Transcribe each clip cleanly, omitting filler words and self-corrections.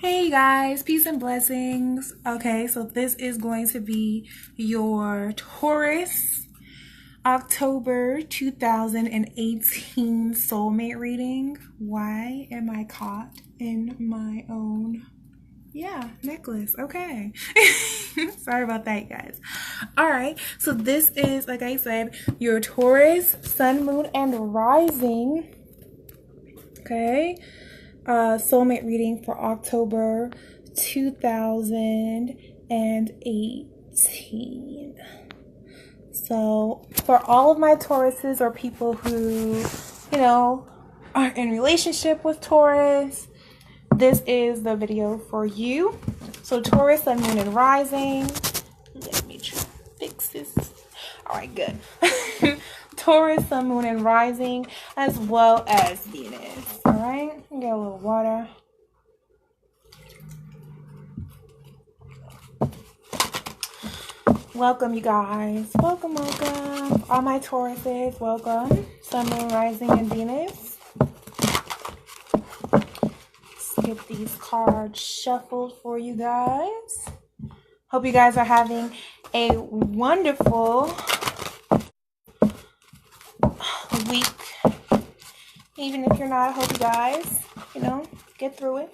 Hey guys, peace and blessings. Okay, so this is going to be your Taurus October 2018 soulmate reading. Why am I caught in my own necklace? Okay. Sorry about that, guys. All right, so this is, like I said, your Taurus sun, moon, and rising. Okay. Soulmate reading for October 2018. So for all of my Tauruses or people who, are in relationship with Taurus, this is the video for you. So Taurus, sun, moon, and rising. Let me try to fix this. All right, good. Taurus, sun, moon, and rising, as well as Venus. All right, get a little water. Welcome, you guys. Welcome. All my Tauruses, welcome. Sun, moon, rising, and Venus. Let's get these cards shuffled for you guys. Hope you guys are having a wonderful week. Even if you're not, I hope you guys, get through it.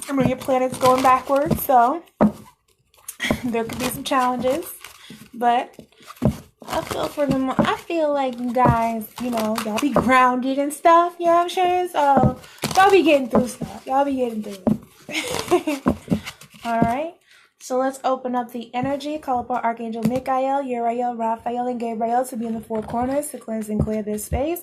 I mean, your planet's going backwards, so there could be some challenges, but I feel for them. I feel like you guys, y'all be grounded and stuff, you know what I'm saying? So y'all be getting through stuff. Y'all be getting through it. All right. So let's open up the energy. Call upon Archangel Michael, Uriel, Raphael, and Gabriel to be in the four corners to cleanse and clear this space.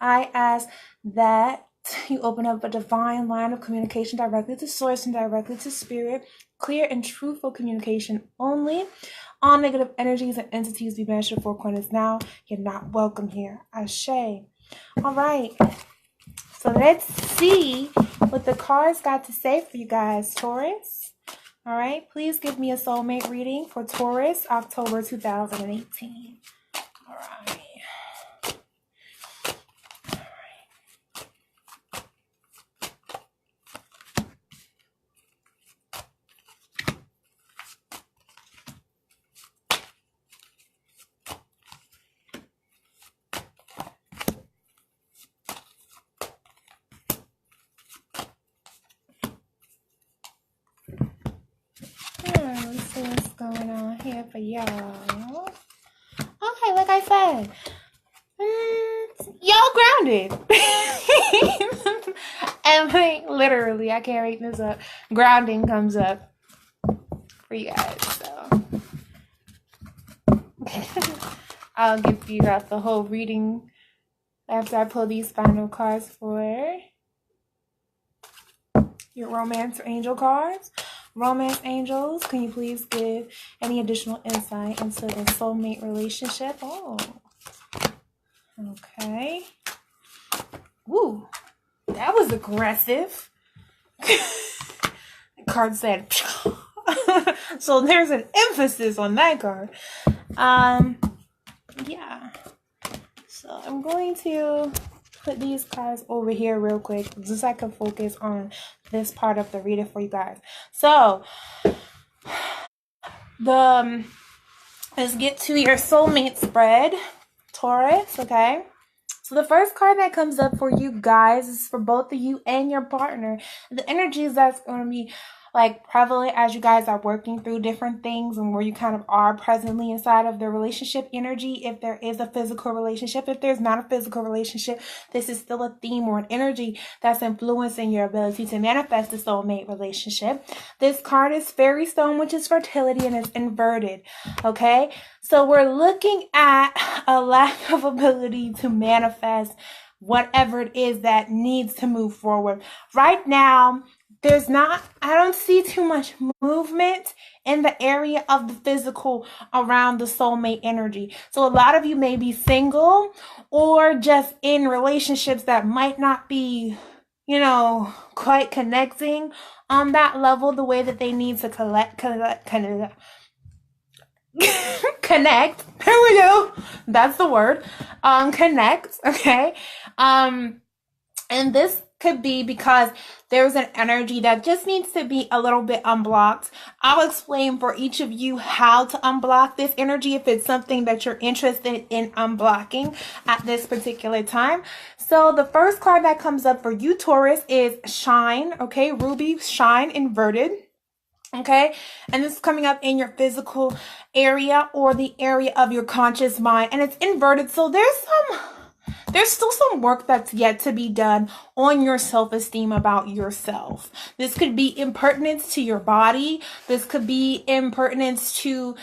I ask that you open up a divine line of communication directly to source and directly to spirit. Clear and truthful communication only. All negative energies and entities be banished to the four corners now. You're not welcome here. Ashe. All right. So let's see what the cards got to say for you guys, Taurus. All right, please give me a soulmate reading for Taurus, October 2018. All right. Let's see what's going on here for y'all. Okay, like I said, y'all grounded. And like, literally, I can't make this up. Grounding comes up for you guys, so I'll give you guys the whole reading after I pull these final cards for your romance or angel cards. Romance angels, can you please give any additional insight into a soulmate relationship? Oh, okay. Woo, that was aggressive. The card said, so there's an emphasis on that card. Yeah. So I'm going to put these cards over here real quick just so I can focus on this part of the reading for you guys. So let's get to your soulmate spread, Taurus. Okay, so the first card that comes up for you guys is for both of you and your partner. The energies that's going to be like prevalent as you guys are working through different things and where you kind of are presently inside of the relationship energy. If there is a physical relationship, if there's not a physical relationship, this is still a theme or an energy that's influencing your ability to manifest a soulmate relationship. This card is Fairy Stone, which is fertility, and it's inverted. Okay, so we're looking at a lack of ability to manifest whatever it is that needs to move forward right now. I don't see too much movement in the area of the physical around the soulmate energy. So a lot of you may be single or just in relationships that might not be, quite connecting on that level the way that they need to connect. There we go. That's the word. Connect. Okay. And this could be because there's an energy that just needs to be a little bit unblocked. I'll explain for each of you how to unblock this energy if it's something that you're interested in unblocking at this particular time. So the first card that comes up for you, Taurus, is Shine, okay? Ruby, Shine, inverted. Okay, and this is coming up in your physical area or the area of your conscious mind, and it's inverted. So there's still some work that's yet to be done on your self-esteem about yourself. This could be impertinence to your body. This could be impertinence to,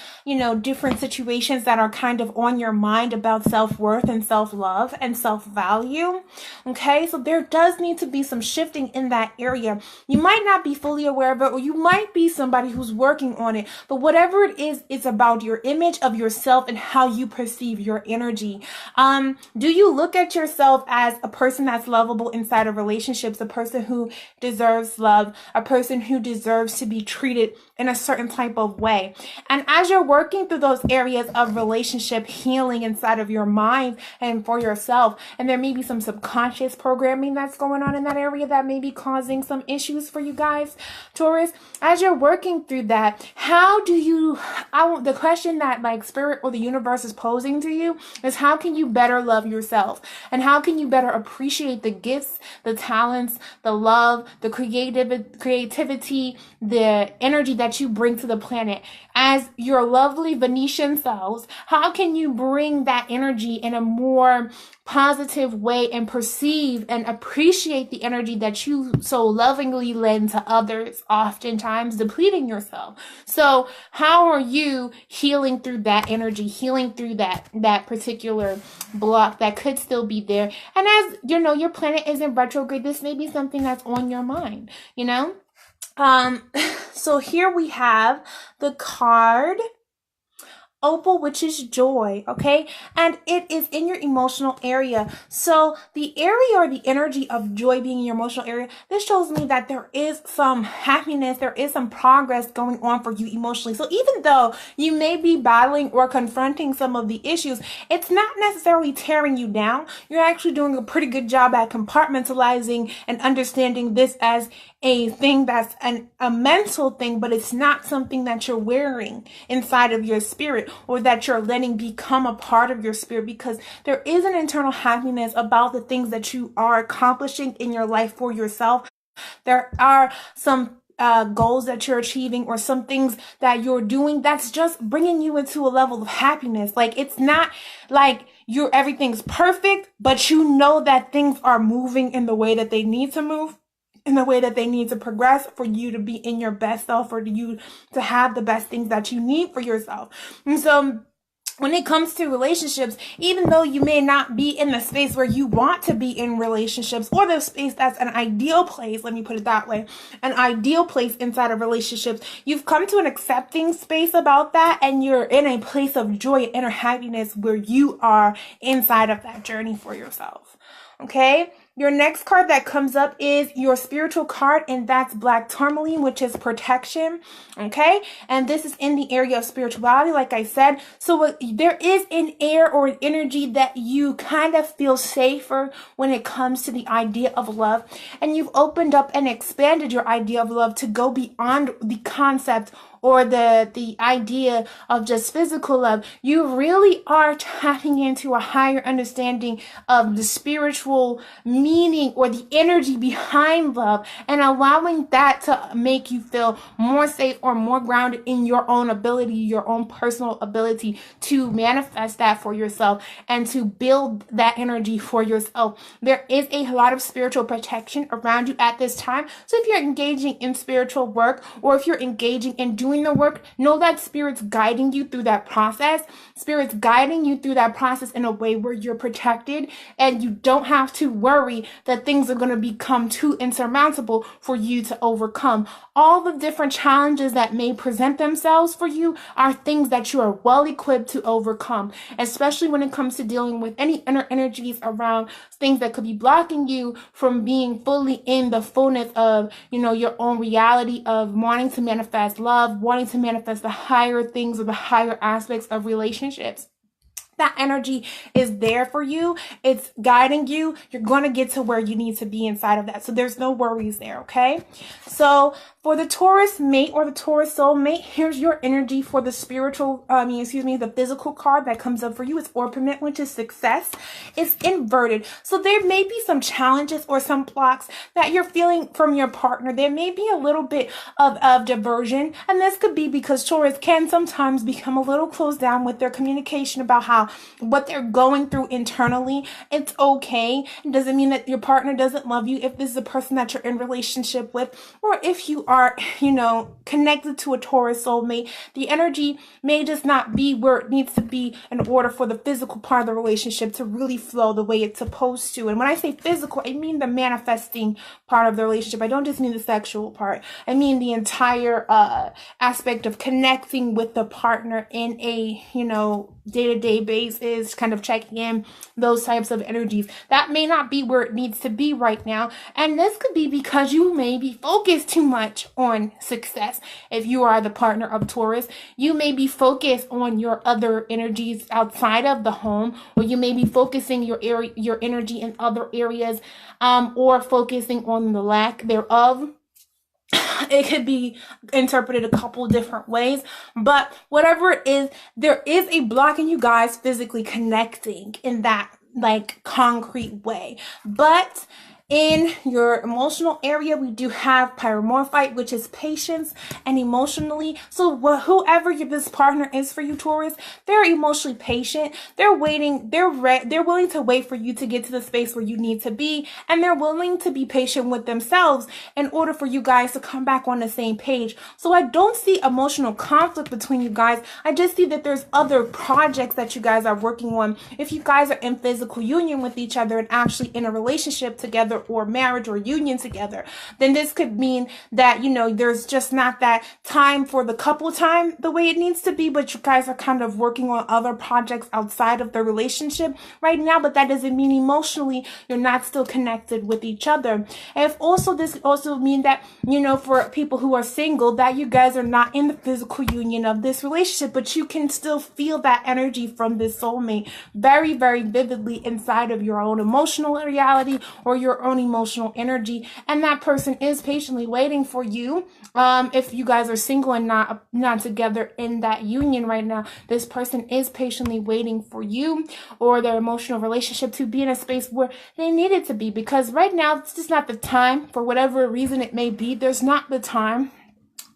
different situations that are kind of on your mind about self-worth and self-love and self-value. Okay, so there does need to be some shifting in that area. You might not be fully aware of it, or you might be somebody who's working on it, but whatever it is, it's about your image of yourself and how you perceive your energy. Do you look at yourself as a person that's lovable inside of relationships, a person who deserves love, a person who deserves to be treated in a certain type of way? And as you're working through those areas of relationship healing inside of your mind and for yourself, and there may be some subconscious programming that's going on in that area that may be causing some issues for you guys, Taurus, as you're working through that, the question that like spirit or the universe is posing to you is, how can you better love yourself? And how can you better appreciate the gifts, the talents, the love, the creativity, the energy that you bring to the planet as your lovely Venetian selves? How can you bring that energy in a more positive way and perceive and appreciate the energy that you so lovingly lend to others, oftentimes depleting yourself? So how are you healing through that energy, healing through that particular block that could still be there? And as your planet is in retrograde, this may be something that's on your mind, so here we have the card Opal, which is joy, okay? And it is in your emotional area. So the area or the energy of joy being in your emotional area, this shows me that there is some happiness, there is some progress going on for you emotionally. So even though you may be battling or confronting some of the issues, it's not necessarily tearing you down. You're actually doing a pretty good job at compartmentalizing and understanding this as a thing that's a mental thing, but it's not something that you're wearing inside of your spirit or that you're letting become a part of your spirit, because there is an internal happiness about the things that you are accomplishing in your life for yourself. There are some goals that you're achieving or some things that you're doing that's just bringing you into a level of happiness. Like, it's not like everything's perfect, but you know that things are moving in the way that they need to move, in the way that they need to progress for you to be in your best self, or you to have the best things that you need for yourself. And so when it comes to relationships, even though you may not be in the space where you want to be in relationships, or the space that's an ideal place, let me put it that way, an ideal place inside of relationships, you've come to an accepting space about that, and you're in a place of joy and inner happiness where you are inside of that journey for yourself. Okay? Your next card that comes up is your spiritual card, and that's Black Tourmaline, which is protection. Okay? And this is in the area of spirituality, like I said. So there is an air or an energy that you kind of feel safer when it comes to the idea of love. And you've opened up and expanded your idea of love to go beyond the concept or the idea of just physical love. You really are tapping into a higher understanding of the spiritual meaning or the energy behind love, and allowing that to make you feel more safe or more grounded in your own ability, your own personal ability to manifest that for yourself and to build that energy for yourself. There is a lot of spiritual protection around you at this time. So if you're engaging in spiritual work, or if you're engaging in doing the work, know that Spirit's guiding you through that process. Spirit's guiding you through that process in a way where you're protected, and you don't have to worry that things are going to become too insurmountable for you to overcome. All the different challenges that may present themselves for you are things that you are well equipped to overcome, especially when it comes to dealing with any inner energies around things that could be blocking you from being fully in the fullness of, your own reality of wanting to manifest love, wanting to manifest the higher things or the higher aspects of relationships. that energy is there for you. It's guiding you. You're going to get to where you need to be inside of that. So there's no worries there, okay? So for the Taurus mate or the Taurus soulmate, here's your energy for the the physical card that comes up for you. It's Orpiment, which is success. It's inverted. So there may be some challenges or some blocks that you're feeling from your partner. There may be a little bit of diversion. And this could be because Taurus can sometimes become a little closed down with their communication about what they're going through internally. It's okay. It doesn't mean that your partner doesn't love you if this is a person that you're in relationship with, or if you are, connected to a Taurus soulmate. The energy may just not be where it needs to be in order for the physical part of the relationship to really flow the way it's supposed to. And when I say physical, I mean the manifesting part of the relationship. I don't just mean the sexual part. I mean the entire aspect of connecting with the partner in a, day-to-day basis, kind of checking in, those types of energies. That may not be where it needs to be right now. And this could be because you may be focused too much on success. If you are the partner of Taurus, you may be focused on your other energies outside of the home, or you may be focusing your energy in other areas, or focusing on the lack thereof. It could be interpreted a couple different ways, but whatever it is, there is a block in you guys physically connecting in that concrete way. But in your emotional area, we do have Pyromorphite, which is patience and emotionally. So whoever this partner is for you, Taurus, they're emotionally patient. They're waiting. They're willing to wait for you to get to the space where you need to be. And they're willing to be patient with themselves in order for you guys to come back on the same page. So I don't see emotional conflict between you guys. I just see that there's other projects that you guys are working on. If you guys are in physical union with each other and actually in a relationship together, or marriage or union together, then this could mean that, there's just not that time for the couple time the way it needs to be, but you guys are kind of working on other projects outside of the relationship right now. But that doesn't mean emotionally you're not still connected with each other. And this also mean that, for people who are single, that you guys are not in the physical union of this relationship, but you can still feel that energy from this soulmate very, very vividly inside of your own emotional reality or your own emotional energy, and that person is patiently waiting for you. If you guys are single and not together in that union right now, this person is patiently waiting for you or their emotional relationship to be in a space where they need it to be, because right now it's just not the time. For whatever reason it may be, there's not the time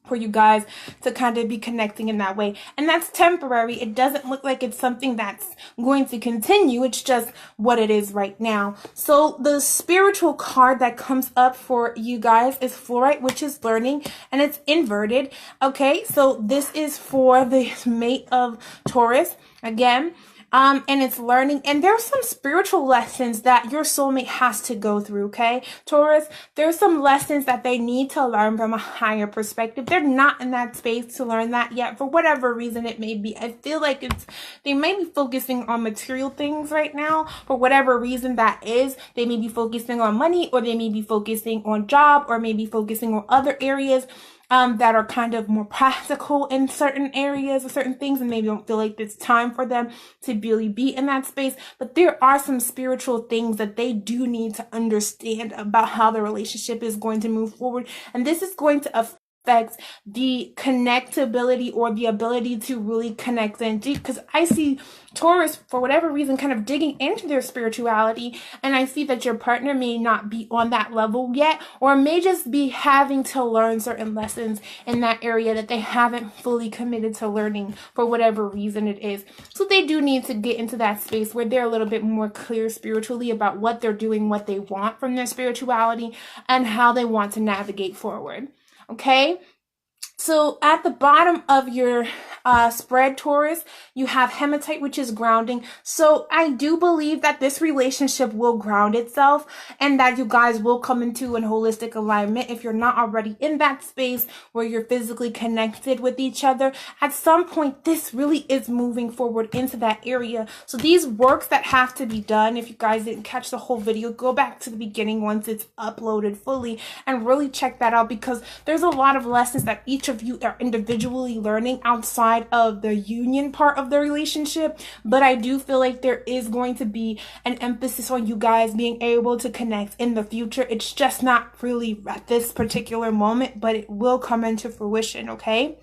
for you guys to kind of be connecting in that way. And that's temporary. It doesn't look like it's something that's going to continue. It's just what it is right now. So the spiritual card that comes up for you guys is Fluorite, which is learning, and it's inverted. Okay, so this is for the mate of Taurus. Again, and it's learning, and there's some spiritual lessons that your soulmate has to go through, okay? Taurus, there's some lessons that they need to learn from a higher perspective. They're not in that space to learn that yet, for whatever reason it may be. I feel like they may be focusing on material things right now, for whatever reason that is. They may be focusing on money, or they may be focusing on job, or maybe focusing on other areas that are kind of more practical in certain areas or certain things, and maybe don't feel like it's time for them to really be in that space. But there are some spiritual things that they do need to understand about how the relationship is going to move forward, and this is going to affect the connectability or the ability to really connect in deep, because I see Taurus, for whatever reason, kind of digging into their spirituality, and I see that your partner may not be on that level yet, or may just be having to learn certain lessons in that area that they haven't fully committed to learning for whatever reason it is. So they do need to get into that space where they're a little bit more clear spiritually about what they're doing, what they want from their spirituality, and how they want to navigate forward. Okay, so at the bottom of your spread, Taurus, you have Hematite, which is grounding. So I do believe that this relationship will ground itself, and that you guys will come into an holistic alignment. If you're not already in that space where you're physically connected with each other, at some point this really is moving forward into that area. So these works that have to be done, if you guys didn't catch the whole video, go back to the beginning once it's uploaded fully and really check that out, because there's a lot of lessons that each of you are individually learning outside of the union part of the relationship, but I do feel like there is going to be an emphasis on you guys being able to connect in the future. It's just not really at this particular moment, but it will come into fruition, okay?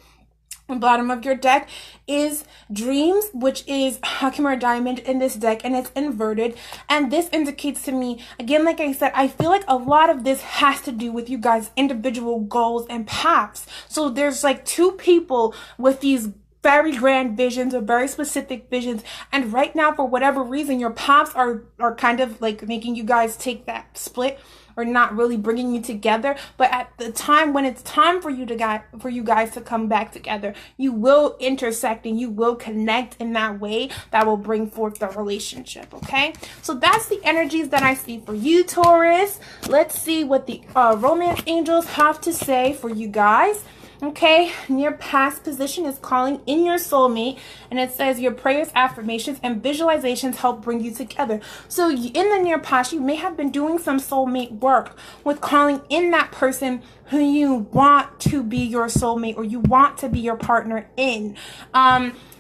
The bottom of your deck is dreams, which is Hakimura diamond in this deck, and it's inverted. And this indicates to me, again, like I said, I feel like a lot of this has to do with you guys' individual goals and paths. So there's like two people with these very grand visions or very specific visions, and right now, for whatever reason, your paths are kind of like making you guys take that split, or not really bringing you together. But at the time when it's time for you guys to come back together, you will intersect and you will connect in that way that will bring forth the relationship, okay? So that's the energies that I see for you, Taurus. Let's see what the romance angels have to say for you guys. Okay, near past position is calling in your soulmate, and it says your prayers, affirmations, and visualizations help bring you together. So in the near past, you may have been doing some soulmate work with calling in that person who you want to be your soulmate, or you want to be your partner in.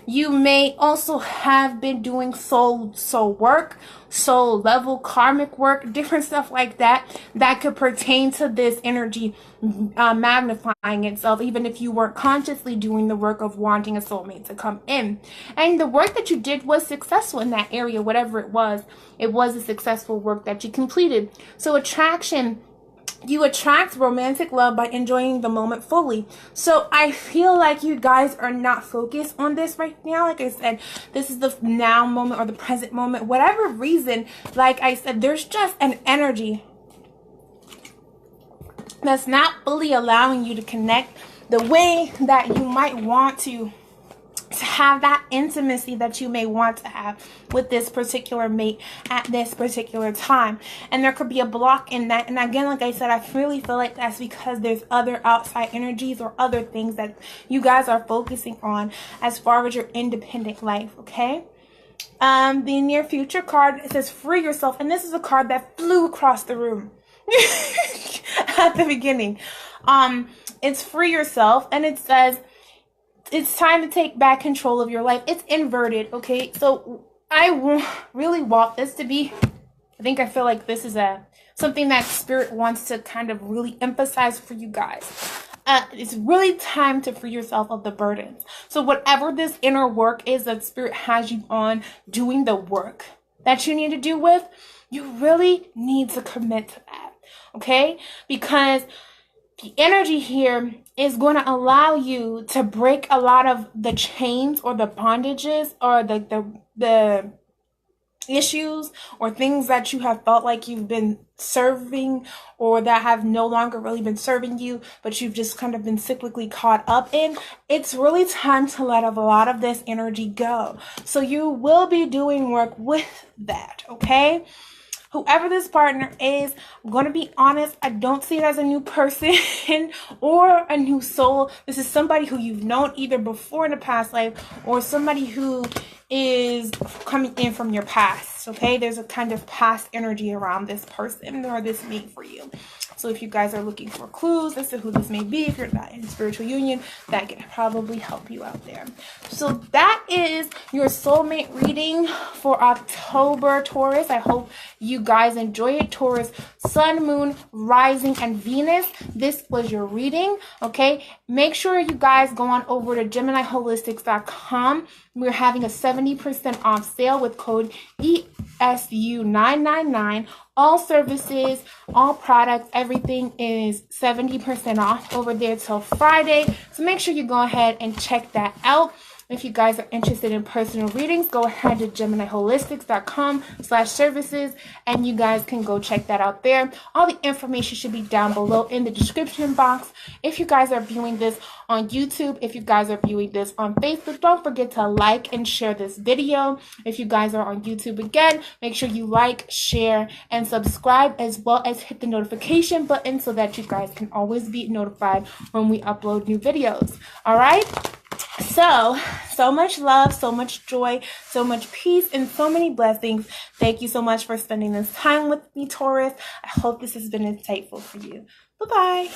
You may also have been doing soul work, soul level karmic work, different stuff like that could pertain to this energy magnifying itself, even if you weren't consciously doing the work of wanting a soulmate to come in. And the work that you did was successful in that area, whatever it was a successful work that you completed. So attraction, you attract romantic love by enjoying the moment fully. So I feel like you guys are not focused on this right now. Like I said, this is the now moment or the present moment. Whatever reason, like I said, there's just an energy that's not fully allowing you to connect the way that you might want to have that intimacy that you may want to have with this particular mate at this particular time. And there could be a block in that. And again, like I said, I really feel like that's because there's other outside energies or other things that you guys are focusing on as far as your independent life, okay? The near future card, it says free yourself, and this is a card that flew across the room at the beginning. It's free yourself, and it says it's time to take back control of your life. It's inverted, okay? So I really want this to be, I feel like this is something that Spirit wants to kind of really emphasize for you guys. It's really time to free yourself of the burdens. So whatever this inner work is that Spirit has you on doing, the work that you need to do with, you really need to commit to that, okay? Because the energy here is going to allow you to break a lot of the chains or the bondages or the issues or things that you have felt like you've been serving or that have no longer really been serving you, but you've just kind of been cyclically caught up in. It's really time to let a lot of this energy go. So you will be doing work with that, okay? Whoever this partner is, I'm going to be honest, I don't see it as a new person or a new soul. This is somebody who you've known either before in a past life or somebody who is coming in from your past, okay? There's a kind of past energy around this person or this mate for you. So if you guys are looking for clues as to who this may be, if you're not in spiritual union, that can probably help you out there. So that is your soulmate reading for October, Taurus. I hope you guys enjoy it. Taurus, Sun, Moon, Rising, and Venus. This was your reading, okay? Make sure you guys go on over to GemineyeHolistics.com. We're having a 70% off sale with code ESU999. All services, all products, everything is 70% off over there till Friday. So make sure you go ahead and check that out. If you guys are interested in personal readings, go ahead to GemineyeHolistics.com/services and you guys can go check that out there. All the information should be down below in the description box. If you guys are viewing this on YouTube, if you guys are viewing this on Facebook, don't forget to like and share this video. If you guys are on YouTube again, make sure you like, share, and subscribe, as well as hit the notification button so that you guys can always be notified when we upload new videos. All right? So much love, so much joy, so much peace, and so many blessings. Thank you so much for spending this time with me, Taurus. I hope this has been insightful for you. Bye-bye.